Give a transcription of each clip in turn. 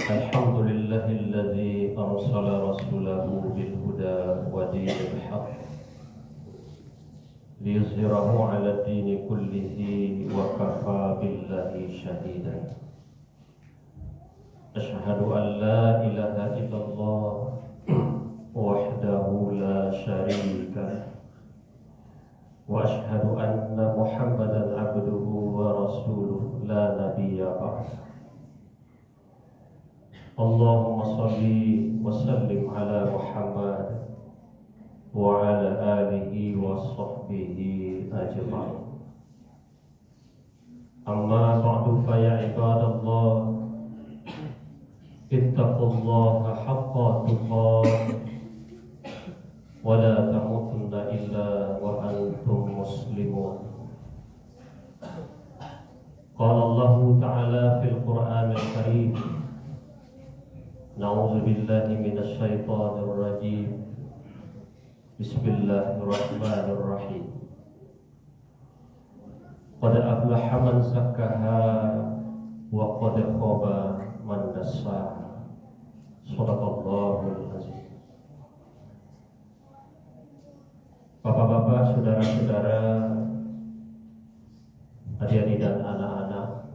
الحمد لله الذي أرسل رسوله بالهدى ودين الحق ليظهره على الدين كله وكفى بالله شهيدا. أشهد أن لا إله إلا الله وحده لا شريك له وأشهد أن محمدا عبده ورسوله لا نبي بعده. اللهم صل وسلم على محمد وعلى آله وصحبه أجمعين. أما بعد فيا عباد الله اتقوا الله حق تقاته ولا تموتن إلا وأنتم مسلمون. قال الله تعالى في القرآن الكريم: نعوذ بالله من الشيطان الرجيم. بسم الله الرحمن الرحيم. قد أفلح من زكاها وقد خاب من دساها. Shadaqallahul azim. Bapak-bapak, saudara-saudara, adik-adik dan anak-anak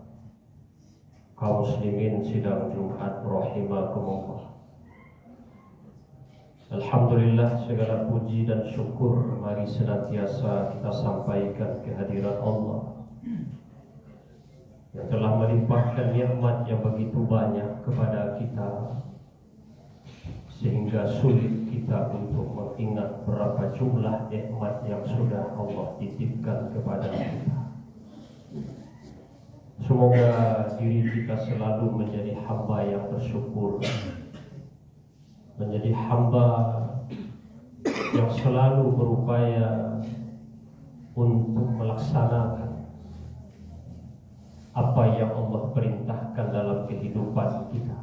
kaum muslimin sidang Jumat rahimakumullah. Alhamdulillah, segala puji dan syukur mari senantiasa kita sampaikan kehadiran Allah yang telah melimpahkan nikmat yang begitu banyak kepada kita sehingga sulit kita untuk mengingat berapa jumlah nikmat yang sudah Allah titipkan kepada kita. Semoga diri kita selalu menjadi hamba yang bersyukur, menjadi hamba yang selalu berupaya untuk melaksanakan apa yang Allah perintahkan dalam kehidupan kita.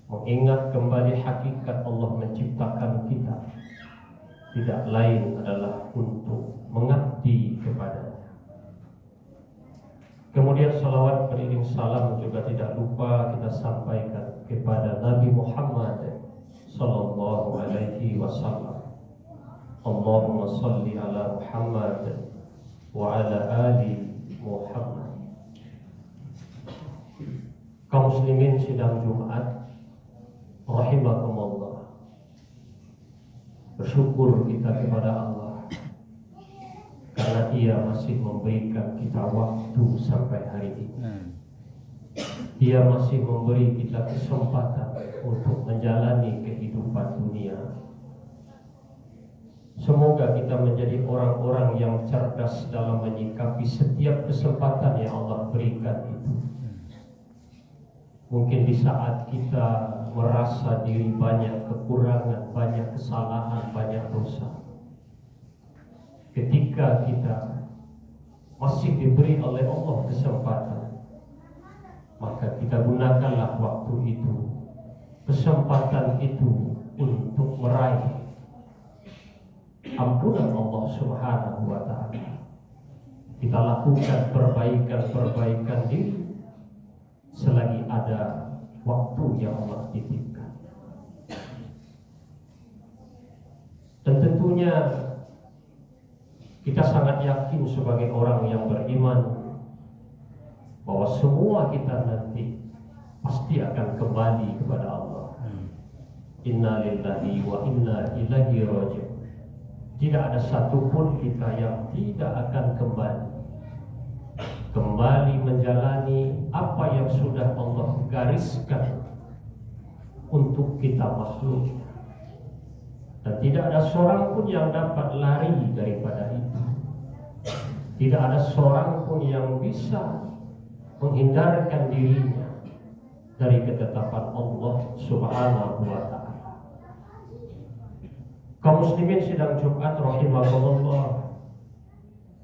Mengingat kembali hakikat Allah menciptakan kita tidak lain adalah untuk mengabdi kepadanya. Kemudian salawat beriring salam juga tidak lupa kita sampaikan kepada Nabi Muhammad sallallahu alaihi wasallam. Allahumma salli ala Muhammad wa ala ali Muhammad. Kaum muslimin sidang Jumat rahimakumullah, bersyukur kita kepada Allah karena Ia masih memberikan kita waktu sampai hari ini. Ia masih memberi kita kesempatan untuk menjalani kehidupan dunia. Semoga kita menjadi orang-orang yang cerdas dalam menyikapi setiap kesempatan yang Allah berikan itu. Mungkin di saat kita merasa diri banyak kekurangan, banyak kesalahan, banyak dosa, ketika kita masih diberi oleh Allah kesempatan, maka kita gunakanlah waktu itu, kesempatan itu untuk meraih ampunan Allah Subhanahu wa ta'ala. Kita lakukan perbaikan diri selagi ada waktu yang Allah titipkan. Dan tentunya kita sangat yakin sebagai orang yang beriman bahwa semua kita nanti pasti akan kembali kepada Allah. Inna lillahi wa inna ilaihi raji'un. Tidak ada satupun kita yang tidak akan kembali menjalani apa yang sudah Allah gariskan untuk kita makhluk. Dan tidak ada seorang pun yang dapat lari daripada itu. Tidak ada seorang pun yang bisa menghindarkan dirinya dari ketetapan Allah Subhanahu wa ta'ala. Kaum muslimin sidang Jumat rahimakumullah,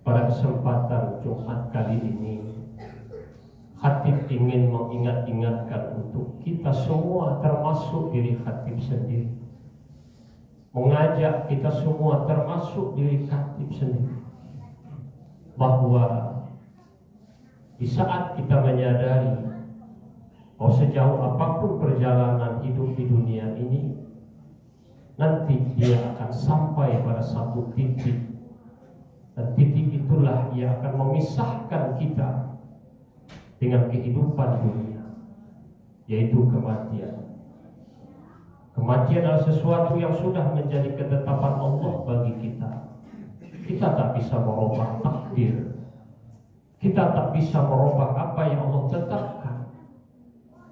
pada kesempatan Jumat kali ini Khatib ingin mengingat-ingatkan untuk kita semua, termasuk diri Khatib sendiri, mengajak kita semua termasuk diri Khatib sendiri, bahwa Di saat kita menyadari bahwa sejauh apapun perjalanan hidup di dunia ini, nanti dia akan sampai pada satu titik, dan titik itulah yang akan memisahkan kita dengan kehidupan dunia, yaitu kematian. Kematian adalah sesuatu yang sudah menjadi ketetapan Allah bagi kita. Kita tak bisa merubah takdir, kita tak bisa merubah apa yang Allah tetapkan.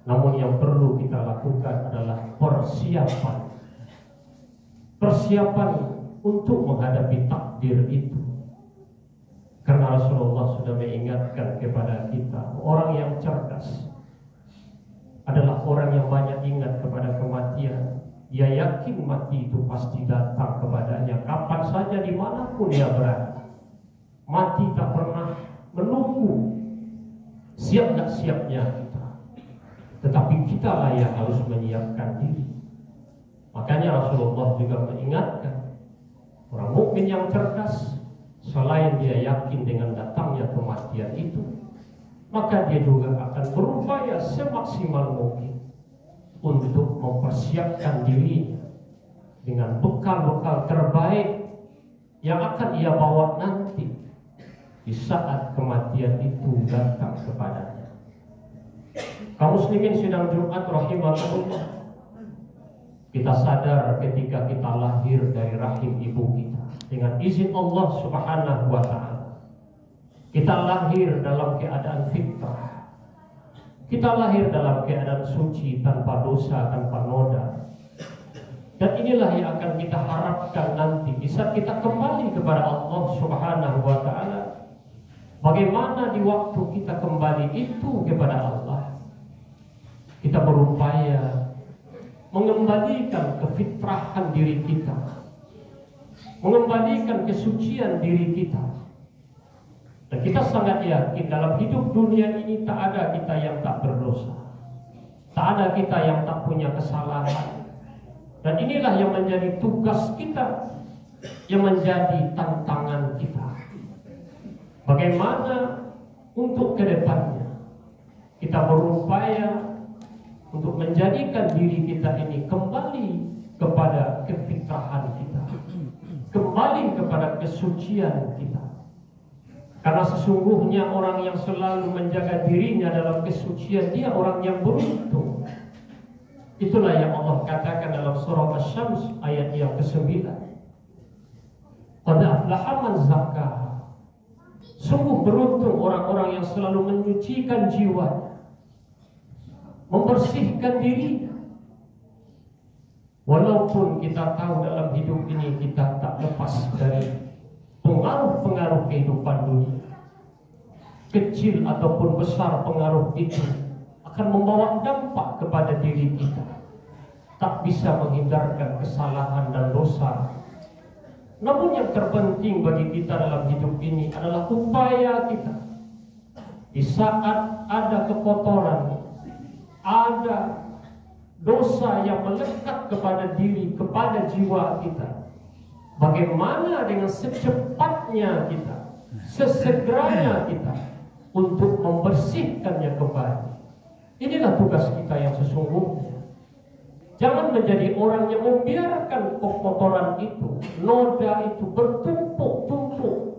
Namun yang perlu kita lakukan adalah persiapan untuk menghadapi takdir itu. Karena Rasulullah sudah mengingatkan kepada kita, orang yang cerdas adalah orang yang banyak ingat kepada kematian. Dia yakin mati itu pasti datang kepadanya kapan saja, dimanapun dia berada. Mati tak pernah menunggu siap tak siapnya kita, tetapi kita lah yang harus menyiapkan diri. Makanya Rasulullah juga mengingatkan, orang mukmin yang cerdas, selain dia yakin dengan datangnya kematian itu, maka dia juga akan berupaya semaksimal mungkin untuk mempersiapkan dirinya dengan bekal-bekal terbaik yang akan ia bawa nanti di saat kematian itu datang kepadanya. Kaum muslimin sidang Jumat rahimahullah, kita sadar ketika kita lahir dari rahim ibu kita dengan izin Allah Subhanahu wa ta'ala, kita lahir dalam keadaan fitrah. Kita lahir dalam keadaan suci, tanpa dosa, tanpa noda. Dan inilah yang akan kita harapkan nanti bisa kita kembali kepada Allah Subhanahu wa ta'ala. Bagaimana di waktu kita kembali itu kepada Allah, kita berupaya mengembalikan kefitrahan diri kita, mengembalikan kesucian diri kita. Dan kita sangat yakin dalam hidup dunia ini tak ada kita yang tak berdosa, tak ada kita yang tak punya kesalahan. Dan inilah yang menjadi tugas kita, yang menjadi tantangan kita. Bagaimana untuk kedepannya kita berupaya untuk menjadikan diri kita ini kembali kepada kefitrahan kita, kembali kepada kesucian kita. Karena sesungguhnya orang yang selalu menjaga dirinya dalam kesucian, dia orang yang beruntung. Itulah yang Allah katakan dalam surah Asy-Syams ayat yang ke-9. Qad aflaha man zakkaha. Sungguh beruntung orang-orang yang selalu menyucikan jiwa, membersihkan diri. Walaupun kita tahu dalam hidup ini kita tak lepas dari pengaruh-pengaruh kehidupan dunia, kecil ataupun besar pengaruh itu akan membawa dampak kepada diri kita. Tak bisa menghindarkan kesalahan dan dosa. Namun yang terpenting bagi kita dalam hidup ini adalah upaya kita. Di saat ada kekotoran, ada dosa yang melekat kepada diri, kepada jiwa kita, bagaimana dengan secepatnya kita, sesegeranya kita untuk membersihkannya kembali. Inilah tugas kita yang sesungguhnya. Jangan menjadi orang yang membiarkan kotoran itu, noda itu bertumpuk-tumpuk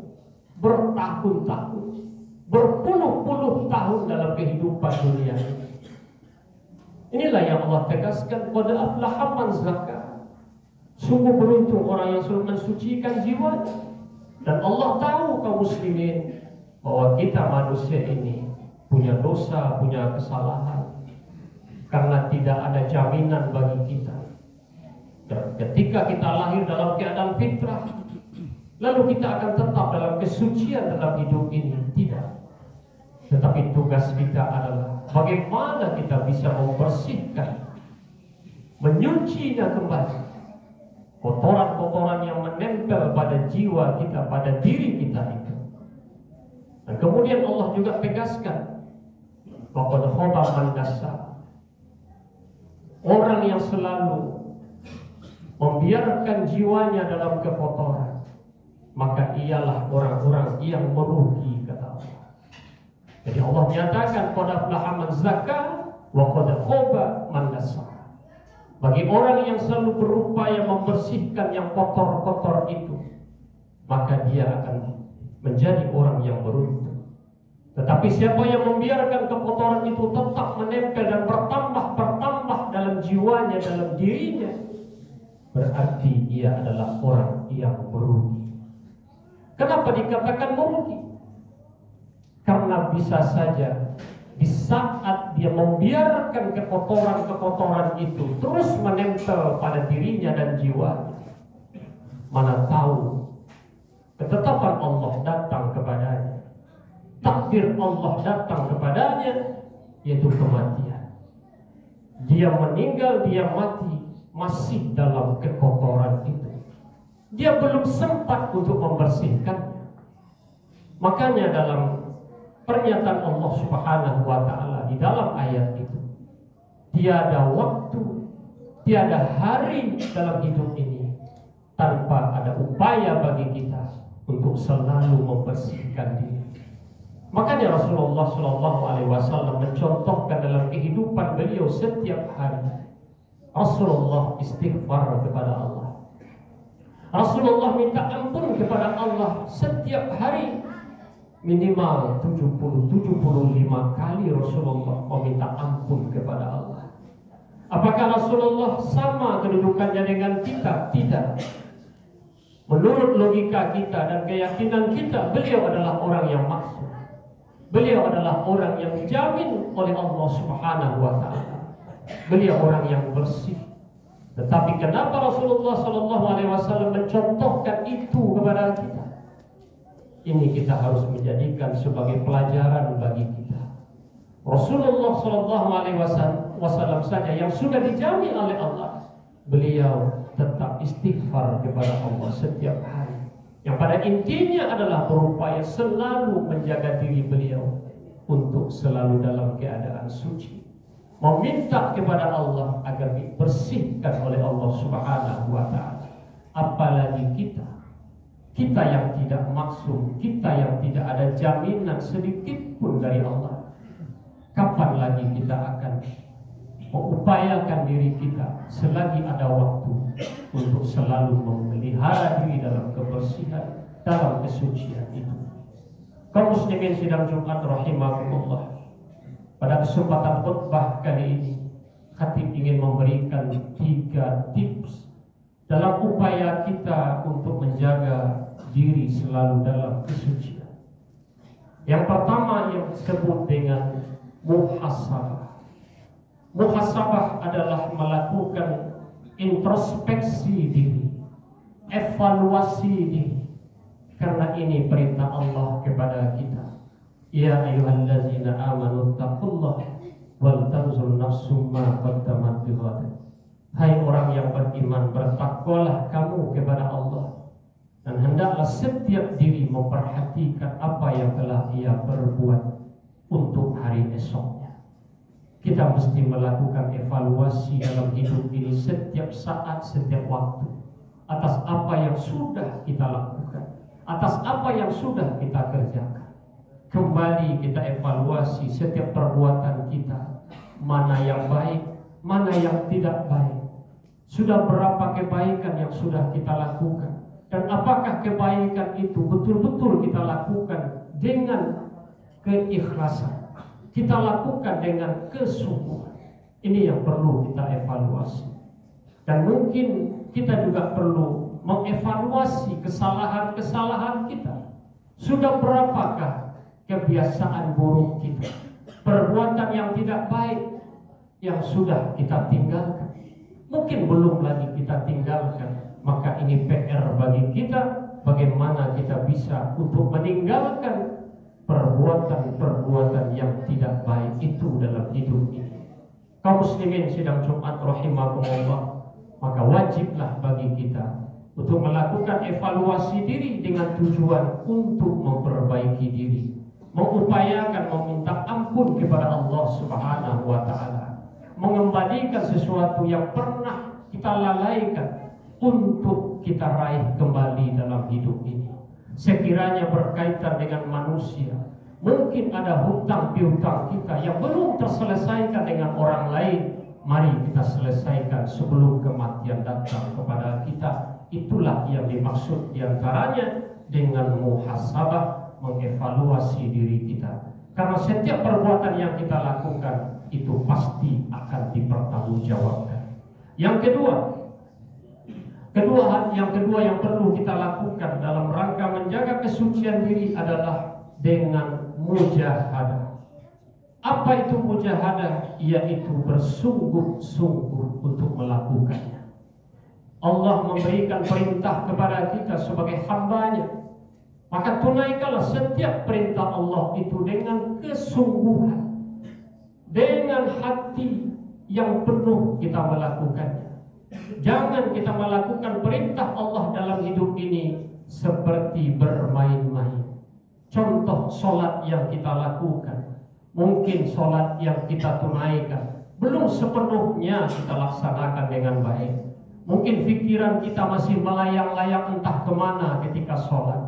bertahun-tahun, berpuluh-puluh tahun dalam kehidupan dunia ini. Inilah yang Allah tegaskan, qad aflaha man zakkaha. Sungguh beruntung orang yang selalu mensucikan jiwanya. Dan Allah tahu kaum muslimin bahwa kita manusia ini punya dosa, punya kesalahan. Karena tidak ada jaminan bagi kita. Dan ketika kita lahir dalam keadaan fitrah, lalu kita akan tetap dalam kesucian dalam hidup ini? Tidak. Tetapi tugas kita adalah bagaimana kita bisa membersihkan, menyucinya kembali kotoran-kotoran yang menempel pada jiwa kita, pada diri kita itu. Dan kemudian Allah juga tegaskan, qad khaba man dassaha. Orang yang selalu membiarkan jiwanya dalam kekotoran, maka ialah orang-orang yang merugi, kata Allah. Jadi Allah nyatakan qad aflaha man zakka wa qad khaba man dassaha. Bagi orang yang selalu berupaya membersihkan yang kotor-kotor itu, maka dia akan menjadi orang yang beruntung. Tetapi siapa yang membiarkan kekotoran itu tetap menempel dan bertambah dalam jiwanya, dalam dirinya, berarti ia adalah orang yang merugi. Kenapa dikatakan merugi? Karena bisa saja di saat dia membiarkan kekotoran-kekotoran itu terus menempel pada dirinya dan jiwanya, mana tahu ketetapan Allah datang kepadanya, takdir Allah datang kepadanya, yaitu kematian. Dia meninggal, dia mati masih dalam kekotoran itu. Dia belum sempat untuk membersihkannya. Makanya dalam pernyataan Allah Subhanahu wa ta'ala di dalam ayat itu, tiada waktu, tiada hari dalam hidup ini tanpa ada upaya bagi kita untuk selalu membersihkan diri. Makanya Rasulullah SAW mencontohkan dalam kehidupan beliau setiap hari. Rasulullah istighfar kepada Allah. Rasulullah minta ampun kepada Allah setiap hari. Minimal 70-75 kali Rasulullah meminta ampun kepada Allah. Apakah Rasulullah sama kedudukannya dengan kita? Tidak. Menurut logika kita dan keyakinan kita, beliau adalah orang yang maksum. Beliau adalah orang yang dijamin oleh Allah Subhanahu wa ta'ala. Beliau orang yang bersih. Tetapi kenapa Rasulullah SAW mencontohkan itu kepada kita? Ini kita harus menjadikan sebagai pelajaran bagi kita. Rasulullah SAW saja yang sudah dijamin oleh Allah, beliau tetap istighfar kepada Allah setiap hari. Yang pada intinya adalah berupaya selalu menjaga diri beliau untuk selalu dalam keadaan suci, meminta kepada Allah agar dibersihkan oleh Allah Subhanahu wa ta'ala. Apalagi kita yang tidak maksum, kita yang tidak ada jaminan sedikit pun dari Allah. Kapan lagi kita akan mengupayakan diri kita selagi ada waktu untuk selalu memelihara diri dalam kebersihan, dalam kesucian itu. Kaum muslimin sidang Jumat rahimakumullah. Pada kesempatan khutbah kali ini, khatib ingin memberikan 3 tips dalam upaya kita untuk menjaga diri selalu dalam kesucian. Yang pertama yang disebut dengan muhasabah. Muhasabah adalah melakukan introspeksi diri, evaluasi diri. Karena ini perintah Allah kepada kita. Ya ayyuhallazina amanu taqullaha wal tanzur nafsum ma qaddamat lighad. Hai orang yang beriman, bertakwalah kamu kepada Allah, dan hendaklah setiap diri memperhatikan apa yang telah ia berbuat untuk hari esoknya. Kita mesti melakukan evaluasi dalam hidup ini setiap saat, setiap waktu, atas apa yang sudah kita lakukan, atas apa yang sudah kita kerjakan. Kembali kita evaluasi setiap perbuatan kita, mana yang baik, mana yang tidak baik. Sudah berapa kebaikan yang sudah kita lakukan, dan apakah kebaikan itu betul-betul kita lakukan dengan keikhlasan, kita lakukan dengan kesungguhan. Ini yang perlu kita evaluasi. Dan mungkin kita juga perlu mengevaluasi kesalahan-kesalahan kita. Sudah berapakah kebiasaan buruk kita, perbuatan yang tidak baik yang sudah kita tinggalkan? Mungkin belum lagi kita tinggalkan. Maka ini PR bagi kita, bagaimana kita bisa untuk meninggalkan perbuatan-perbuatan yang tidak baik itu dalam hidup ini. Kaum muslimin sidang Jumat rahimakumullah, maka wajiblah bagi kita untuk melakukan evaluasi diri dengan tujuan untuk memperbaiki diri, mengupayakan meminta ampun kepada Allah Subhanahu wa ta'ala, mengembalikan sesuatu yang pernah kita lalaikan untuk kita raih kembali dalam hidup ini. Sekiranya berkaitan dengan manusia, Mungkin ada hutang piutang kita yang belum terselesaikan dengan orang lain. Mari kita selesaikan sebelum kematian datang kepada kita. Itulah yang dimaksud diantaranya dengan muhasabah, mengevaluasi diri kita. Karena setiap perbuatan yang kita lakukan itu pasti akan dipertanggungjawabkan. Yang kedua yang perlu kita lakukan dalam rangka menjaga kesucian diri adalah dengan mujahadah. Apa itu mujahadah? Yaitu bersungguh-sungguh untuk melakukannya. Allah memberikan perintah kepada kita sebagai hambanya, maka tunaikanlah setiap perintah Allah itu dengan kesungguhan, dengan hati yang penuh kita melakukannya. Jangan kita melakukan perintah Allah dalam hidup ini seperti bermain-main. Contoh solat yang kita lakukan, mungkin solat yang kita tunaikan belum sepenuhnya kita laksanakan dengan baik. Mungkin pikiran kita masih melayang-layang entah kemana ketika solat.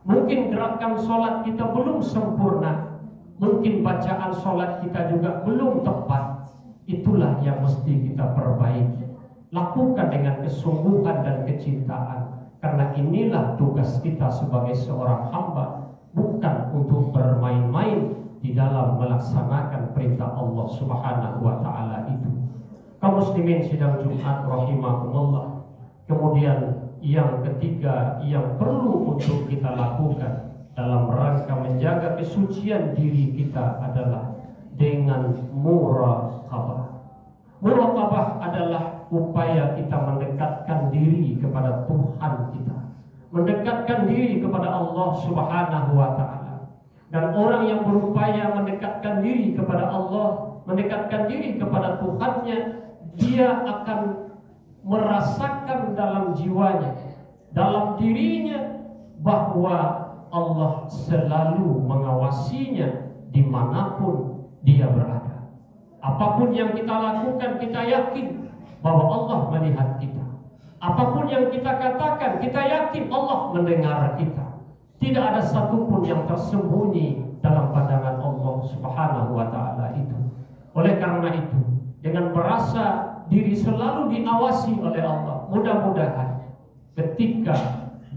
Mungkin gerakan solat kita belum sempurna. Mungkin bacaan solat kita juga belum tepat. Itulah yang mesti kita perbaiki. Lakukan dengan kesungguhan dan kecintaan, karena inilah tugas kita sebagai seorang hamba. Bukan untuk bermain-main di dalam melaksanakan perintah Allah Subhanahu wa Ta'ala itu. Kaum muslimin sidang Jumat rahimakumullah. Kemudian yang ketiga yang perlu untuk kita lakukan dalam rangka menjaga kesucian diri kita adalah dengan muraqabah. Muraqabah adalah upaya kita mendekatkan diri kepada Tuhan kita, mendekatkan diri kepada Allah Subhanahu wa Ta'ala. Dan orang yang berupaya mendekatkan diri kepada Allah, mendekatkan diri kepada Tuhannya, dia akan merasakan dalam jiwanya, dalam dirinya, bahwa Allah selalu mengawasinya dimanapun dia berada. Apapun yang kita lakukan, kita yakin bahwa Allah melihat kita. Apapun yang kita katakan, kita yakin Allah mendengar kita. Tidak ada satupun yang tersembunyi dalam pandangan Allah Subhanahu wa Ta'ala itu. Oleh karena itu, dengan merasa diri selalu diawasi oleh Allah, mudah-mudahan ketika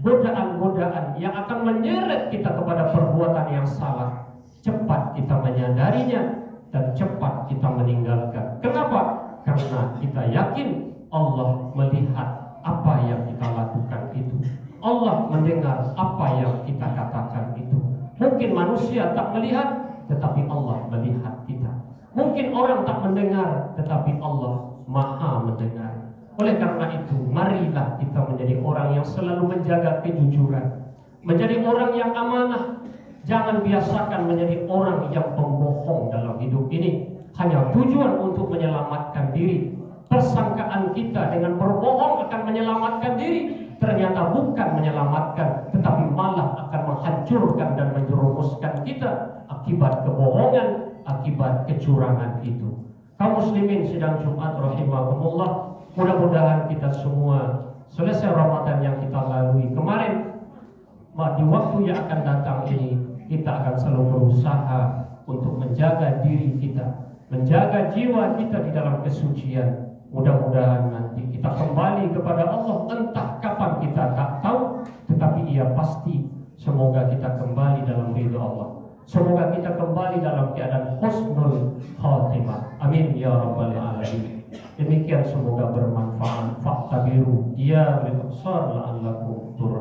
godaan-godaan yang akan menyeret kita kepada perbuatan yang salah, cepat kita menyadarinya dan cepat kita meninggalkan. Kenapa? Karena kita yakin Allah melihat apa yang kita lakukan itu. Allah mendengar apa yang kita katakan itu. Mungkin manusia tak melihat, tetapi Allah melihat kita. Mungkin orang tak mendengar, tetapi Allah Maha mendengar. Oleh karena itu, marilah kita menjadi orang yang selalu menjaga kejujuran, menjadi orang yang amanah. Jangan biasakan menjadi orang yang pembohong dalam hidup ini, hanya tujuan untuk menyelamatkan diri. Persangkaan kita dengan berbohong akan menyelamatkan diri, ternyata bukan menyelamatkan, tetapi malah akan menghancurkan dan menjerumuskan kita akibat kebohongan, akibat kecurangan itu. Kaum muslimin sidang Jumat rahimakumullah, mudah-mudahan kita semua selesai Ramadan yang kita lalui kemarin, di waktu yang akan datang ini kita akan selalu berusaha untuk menjaga diri kita, menjaga jiwa kita di dalam kesucian. Mudah-mudahan nanti kita kembali kepada Allah, entah kapan kita tak tahu, tetapi ia pasti. Semoga kita kembali dalam ridha Allah. Semoga kita kembali dalam keadaan husnul khatimah. Amin ya rabbal alamin. Demikian, semoga bermanfaat. Fa'tabiru ya bil absar la'allakum turhamun.